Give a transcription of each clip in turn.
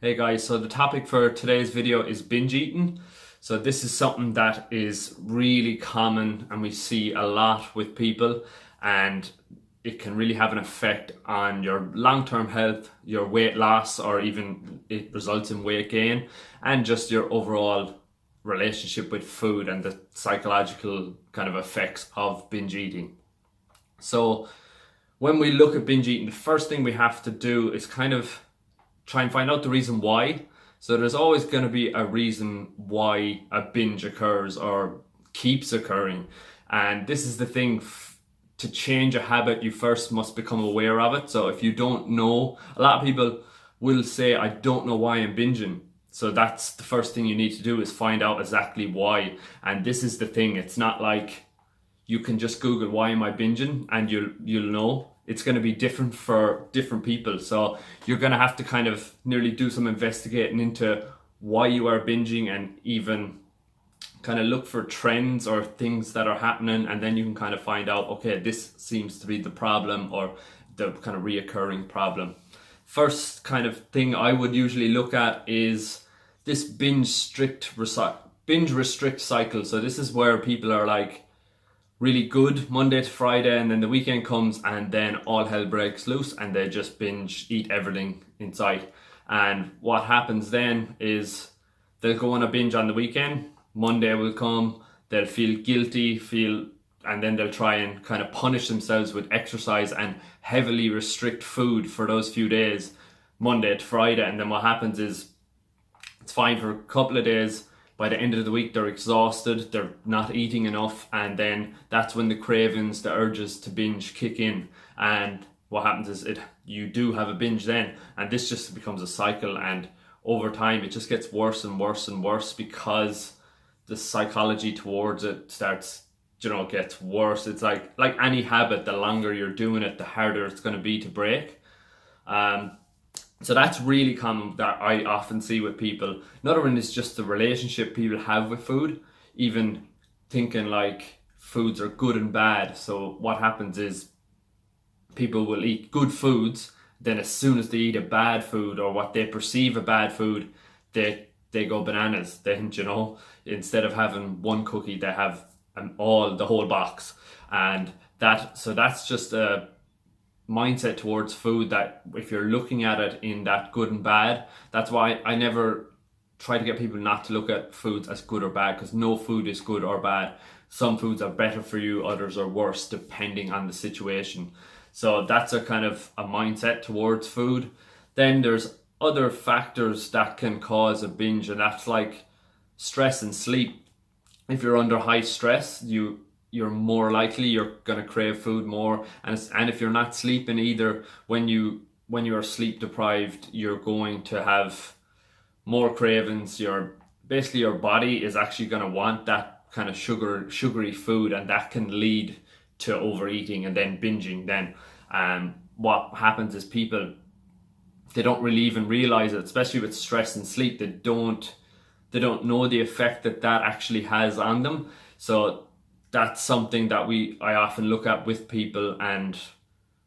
Hey guys, so the topic for today's video is binge eating. So this is something that is really common and we see a lot with people, and it can really have an effect on your long-term health, your weight loss, or even it results in weight gain, and just your overall relationship with food and the psychological kind of effects of binge eating. So when we look at binge eating, the first thing we have to do is kind of try and find out the reason why. So there's always going to be a reason why a binge occurs or keeps occurring. And this is the thing, to change a habit, you first must become aware of it. So if you don't know, a lot of people will say, I don't know why I'm binging. So that's the first thing you need to do, is find out exactly why. And this is the thing, it's not like you can just Google why am I binging and you'll know. It's going to be different for different people. So you're going to have to kind of nearly do some investigating into why you are binging, and even kind of look for trends or things that are happening, and then you can kind of find out, okay, this seems to be the problem or the kind of reoccurring problem. First kind of thing I would usually look at is this binge restrict cycle. So this is where people are like really good Monday to Friday, and then the weekend comes and then all hell breaks loose and they just binge eat everything in sight. And what happens then is they'll go on a binge on the weekend, Monday will come, they'll feel guilty, and then they'll try and kind of punish themselves with exercise and heavily restrict food for those few days, Monday to Friday. And then what happens is it's fine for a couple of days. By the end of the week, they're exhausted, they're not eating enough, and then that's when the cravings, the urges to binge kick in. And what happens is you do have a binge then, and this just becomes a cycle, and over time it just gets worse and worse and worse, because the psychology towards it starts, gets worse. It's like any habit, the longer you're doing it, the harder it's going to be to break. So that's really common that I often see with people. Another one is just the relationship people have with food, even thinking like foods are good and bad. So what happens is people will eat good foods, then as soon as they eat a bad food or what they perceive a bad food, they go bananas. Then, instead of having one cookie, they have the whole box. And that's just a mindset towards food, that if you're looking at it in that good and bad, that's why I never try to get people not to look at foods as good or bad, because no food is good or bad. Some foods are better for you, others are worse, depending on the situation. So that's a kind of a mindset towards food. Then there's other factors that can cause a binge, and that's like stress and sleep. If you're under high stress, you're more likely you're going to crave food more, and if you're not sleeping either, when you are sleep deprived, you're going to have more cravings. Your body is actually going to want that kind of sugary food, and that can lead to overeating and then binging. Then what happens is people, they don't really even realize it, especially with stress and sleep. They don't know the effect that actually has on them. So that's something that I often look at with people, and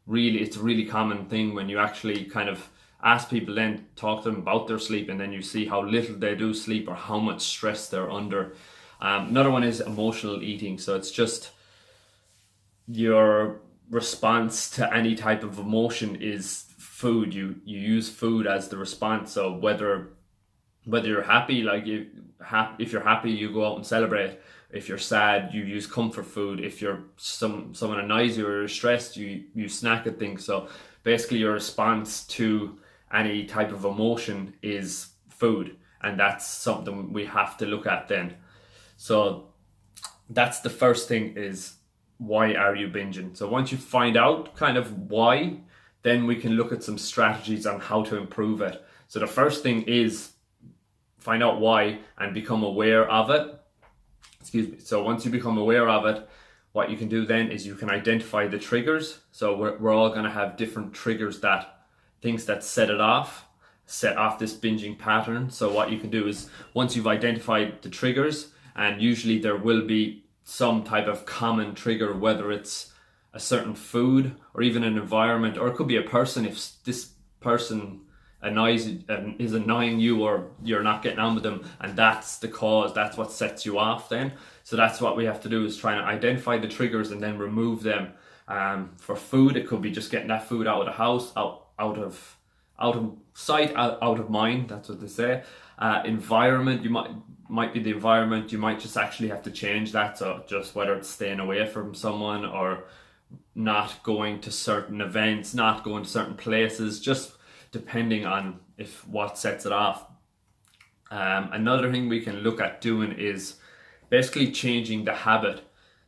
really it's a really common thing when you actually kind of ask people, then talk to them about their sleep, and then you see how little they do sleep or how much stress they're under. Another one is emotional eating. So it's just your response to any type of emotion is food. You use food as the response. So whether you're happy, if you're happy, you go out and celebrate. If you're sad, you use comfort food. If someone annoys you or you're stressed, you snack at things. So basically your response to any type of emotion is food, and that's something we have to look at then. So that's the first thing, is why are you binging? So once you find out kind of why, then we can look at some strategies on how to improve it. So the first thing is find out why and become aware of it. So once you become aware of it, what you can do then is you can identify the triggers. So we're all going to have different triggers, things that set off this binging pattern. So what you can do is, once you've identified the triggers, and usually there will be some type of common trigger, whether it's a certain food or even an environment, or it could be a person. If this person is annoying you, or you're not getting on with them, and that's the cause, that's what sets you off then. So that's what we have to do, is try and identify the triggers and then remove them. For food, it could be just getting that food out of the house, out of sight, out of mind, that's what they say. Environment, you might be the environment, you might just actually have to change that. So just whether it's staying away from someone, or not going to certain events, not going to certain places, just depending on what sets it off. Another thing we can look at doing is basically changing the habit.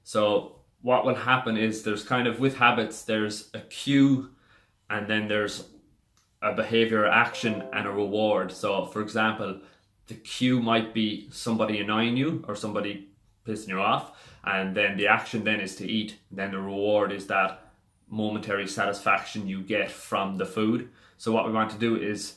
So what will happen is, there's kind of, with habits, there's a cue, and then there's a behavior, action, and a reward. So for example, the cue might be somebody annoying you or somebody pissing you off, and then the action then is to eat. Then the reward is that momentary satisfaction you get from the food. So what we want to do is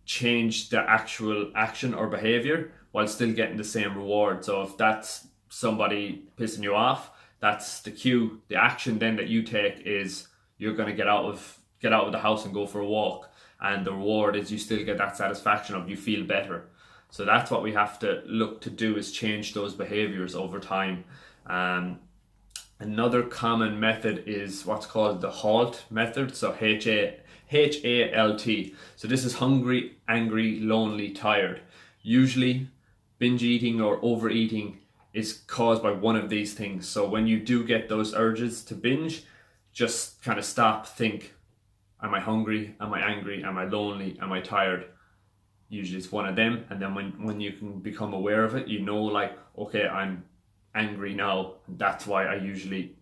change the actual action or behavior while still getting the same reward. So if that's somebody pissing you off, that's the cue. The action then that you take is you're going to get out of the house and go for a walk, and the reward is you still get that satisfaction of, you feel better. So that's what we have to look to do, is change those behaviors over time. Another common method is what's called the HALT method. So HALT. So this is hungry, angry, lonely, tired. Usually binge eating or overeating is caused by one of these things. So when you do get those urges to binge, just kind of stop, think, am I hungry? Am I angry? Am I lonely? Am I tired? Usually it's one of them. And then when you can become aware of it, you know, like, okay, I'm angry now. That's why I usually,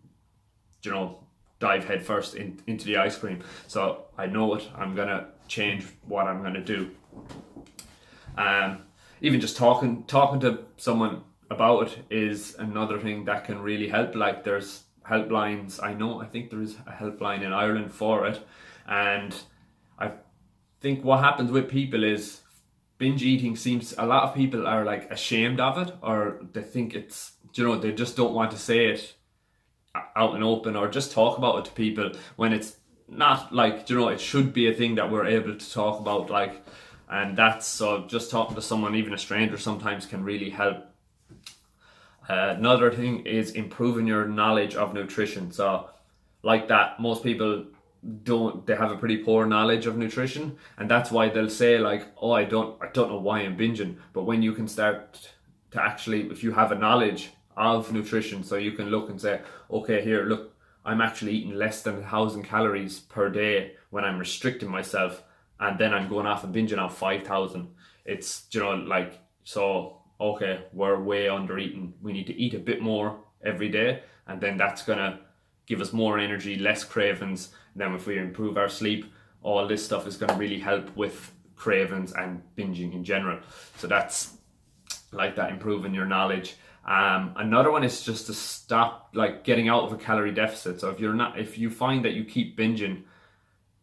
dive head first into the ice cream. So I know it. I'm going to change what I'm going to do. Even just talking to someone about it is another thing that can really help. Like, there's helplines. I think there is a helpline in Ireland for it. And I think what happens with people is, binge eating seems, a lot of people are like ashamed of it, or they think it's, they just don't want to say it out and open, or just talk about it to people, when it's not, like, it should be a thing that we're able to talk about, like. And that's, so just talking to someone, even a stranger, sometimes can really help. Another thing is improving your knowledge of nutrition. So like that, most people they have a pretty poor knowledge of nutrition, and that's why they'll say, like, oh, I don't know why I'm binging. But when you can start to actually, if you have a knowledge of nutrition, so you can look and say, okay, here, look, I'm actually eating less than 1,000 calories per day when I'm restricting myself, and then I'm going off and binging on 5,000. It's, so, okay, we're way under eating. We need to eat a bit more every day, and then that's gonna give us more energy, less cravings. And then if we improve our sleep, all this stuff is going to really help with cravings and binging in general. So that's like that, improving your knowledge. Another one is just to stop, like, getting out of a calorie deficit. So if you find that you keep binging,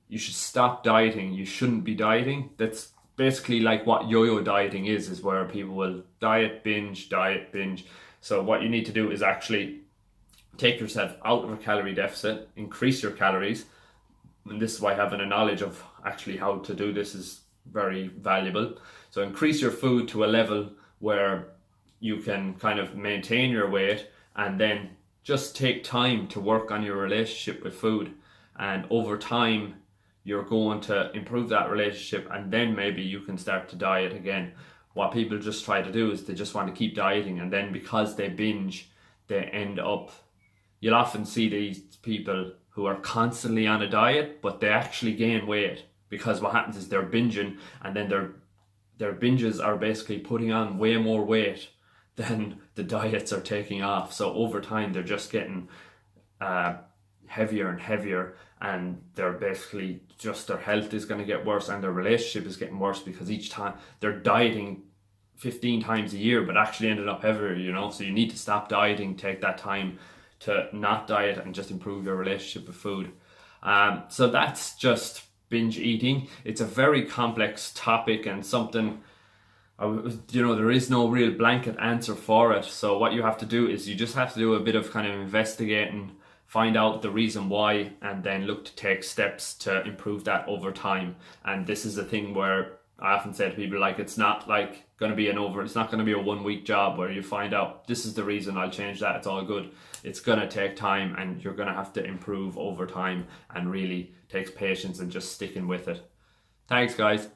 you should stop dieting. You shouldn't be dieting. That's basically like what yo-yo dieting is where people will diet, binge. So what you need to do is actually take yourself out of a calorie deficit, increase your calories. And this is why having a knowledge of actually how to do this is very valuable. So increase your food to a level where you can kind of maintain your weight, and then just take time to work on your relationship with food. And over time, you're going to improve that relationship, and then maybe you can start to diet again. What people just try to do is they just want to keep dieting, and then because they binge, they end up, you'll often see these people who are constantly on a diet, but they actually gain weight, because what happens is they're binging, and then their binges are basically putting on way more weight than the diets are taking off. So over time, they're just getting heavier and heavier, and they're basically just, their health is going to get worse, and their relationship is getting worse, because each time they're dieting 15 times a year, but actually ended up heavier, So you need to stop dieting, take that time to not diet, and just improve your relationship with food. So that's just binge eating. It's a very complex topic, and something, there is no real blanket answer for it. So what you have to do is you just have to do a bit of kind of investigating, find out the reason why, and then look to take steps to improve that over time. And this is a thing where I often say to people, like, it's not like going to be it's not going to be a 1 week job where you find out this is the reason, I'll change that, it's all good. It's going to take time, and you're going to have to improve over time, and really takes patience and just sticking with it. Thanks, guys.